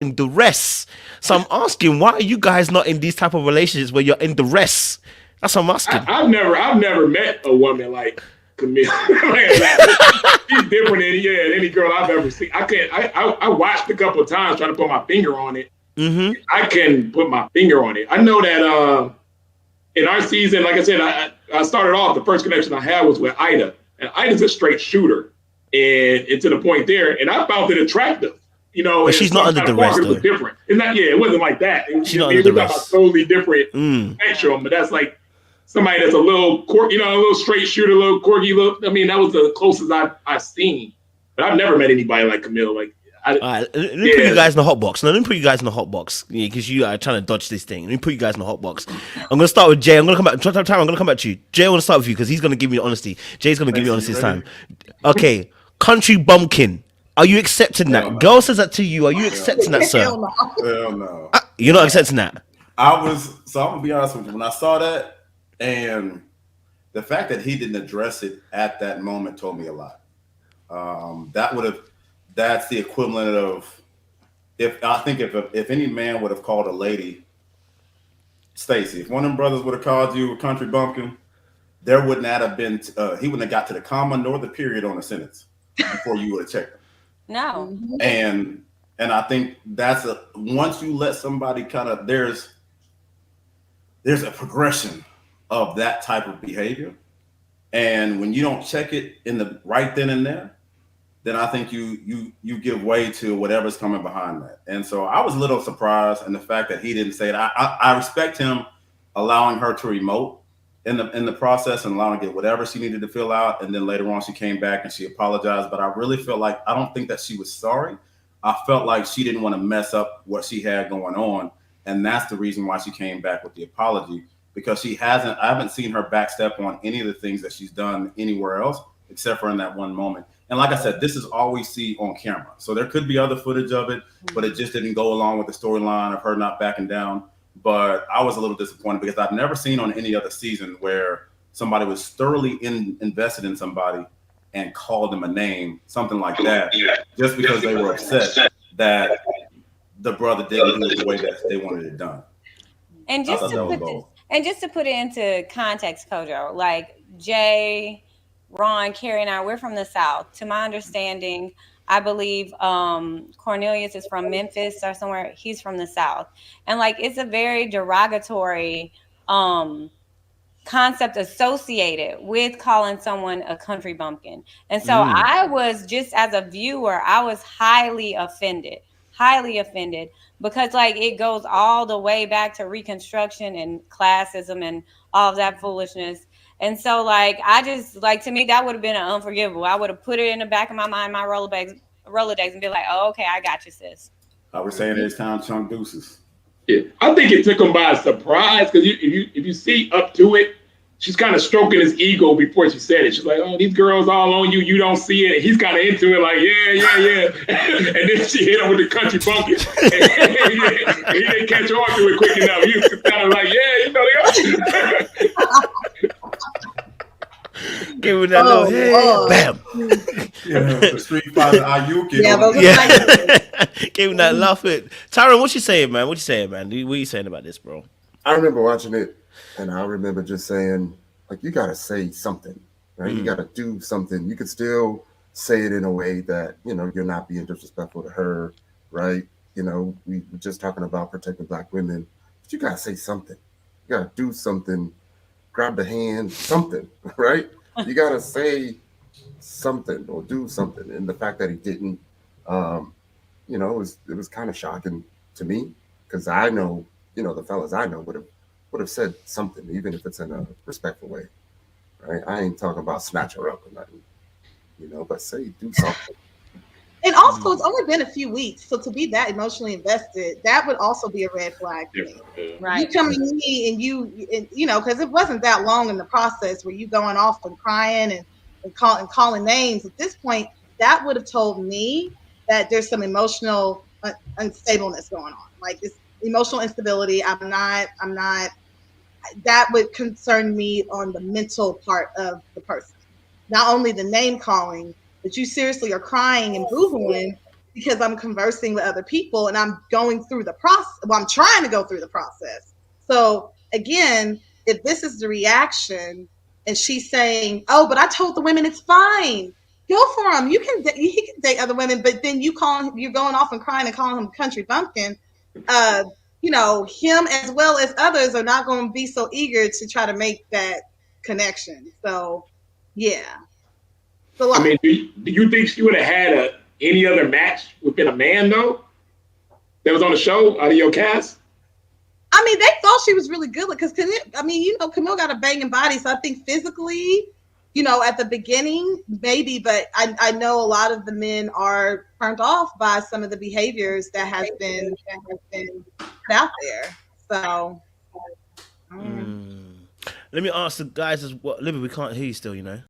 in duress. So I'm asking, why are you guys not in these type of relationships where you're in duress? That's what I'm asking. I've never met a woman like Kamil. She's different than any girl I've ever seen. I watched a couple of times trying to put my finger on it. Mm-hmm. I can put my finger on it. I know that in our season, like I said, I started off, the first connection I had was with Ida. And Ida's a straight shooter. And it's to the point there. And I found it attractive. You know, but she's not under duress, though. It was different. It's not, it wasn't like that. She's not under duress. It was a totally different spectrum, but that's like somebody that's a little quirky, a little straight shooter, a little quirky look. I mean, that was the closest I've seen. But I've never met anybody like Kamil. Like, all right, let me put you guys in the hot box. Now, let me put you guys in the hot box because you are trying to dodge this thing. Let me put you guys in the hot box. I'm going to start with Jay. I'm going to come back. I'm going to come back to you. Jay, I want to start with you because he's going to give me honesty. Jay's going to give me honesty this time. Okay, country bumpkin. Are you accepting that? No. Girl says that to you. Are you accepting that, sir? Hell no. You're not accepting that? I'm going to be honest with you. When I saw that, and the fact that he didn't address it at that moment told me a lot. That's the equivalent of if any man would have called a lady Stacy, if one of them brothers would have called you a country bumpkin, there would not have been he wouldn't have got to the comma nor the period on the sentence before you would have checked him. No. And I think that's once you let somebody kind of there's a progression of that type of behavior, and when you don't check it in the right then and there, then I think you give way to whatever's coming behind that. And so I was a little surprised in the fact that he didn't say it. I respect him allowing her to emote in the process and allowing to get whatever she needed to fill out. And then later on she came back and she apologized. But I really felt like, I don't think that she was sorry. I felt like she didn't want to mess up what she had going on. And that's the reason why she came back with the apology, because I haven't seen her backstep on any of the things that she's done anywhere else, except for in that one moment. And like I said, this is all we see on camera. So there could be other footage of it, but it just didn't go along with the storyline of her not backing down. But I was a little disappointed because I've never seen on any other season where somebody was thoroughly invested in somebody and called them a name, something like that, just because they were upset that the brother didn't do it the way that they wanted it done. And just to put it into context, Kojo, like Jay, Ron, Carrie, and I, we're from the South. To my understanding, I believe Cornelius is from Memphis or somewhere. He's from the South. And like, it's a very derogatory concept associated with calling someone a country bumpkin. And so I was, just as a viewer, I was highly offended because like it goes all the way back to Reconstruction and classism and all of that foolishness. And so, like, I just, like, to me, that would have been unforgivable. I would have put it in the back of my mind, my Rolodex, and be like, oh, okay, I got you, sis. I was saying it's time chunk deuces. Yeah, I think it took him by surprise because if you see up to it, she's kind of stroking his ego before she said it. She's like, oh, these girls all on you. You don't see it. And he's kind of into it, like, yeah. And then she hit him with the country bumpkin. And he didn't catch on to it quick enough. He was kind of like, they got give him that little head, bam. The Street Fighter Ayuki. Give him that laugh. Tyron, what you saying, man? What you saying about this, bro? I remember watching it, and I remember just saying, like, you got to say something, right? You got to do something. You could still say it in a way that, you're not being disrespectful to her, right? We were just talking about protecting Black women, but you got to say something. You got to do something. Grab the hand, something, right? You got to say something or do something. And the fact that he didn't, it was kind of shocking to me, because I know, the fellas I know would have said something, even if it's in a respectful way, right? I ain't talking about snatch her up or nothing, but say, do something. And also, it's only been a few weeks, so to be that emotionally invested, that would also be a red flag for me. Right? You come to me and because it wasn't that long in the process where you going off and crying and calling names. At this point, that would have told me that there's some emotional unstableness going on, like this emotional instability. I'm not. That would concern me on the mental part of the person, not only the name calling. But you seriously are crying and boohooing because I'm conversing with other people and I'm going through the process. Well, I'm trying to go through the process. So again, if this is the reaction and she's saying, "Oh, but I told the women it's fine. Go for him. He can date other women," but then you're going off and crying and calling him country bumpkin. Him as well as others are not going to be so eager to try to make that connection. So, yeah. So, I mean, do you think she would have had any other match within a man though that was on the show out of your cast? I mean, they thought she was really good because Kamil got a banging body, so I think physically, at the beginning maybe, but I know a lot of the men are turned off by some of the behaviors that has been put out there. So, Let me ask the guys as well. Libby, we can't hear you still,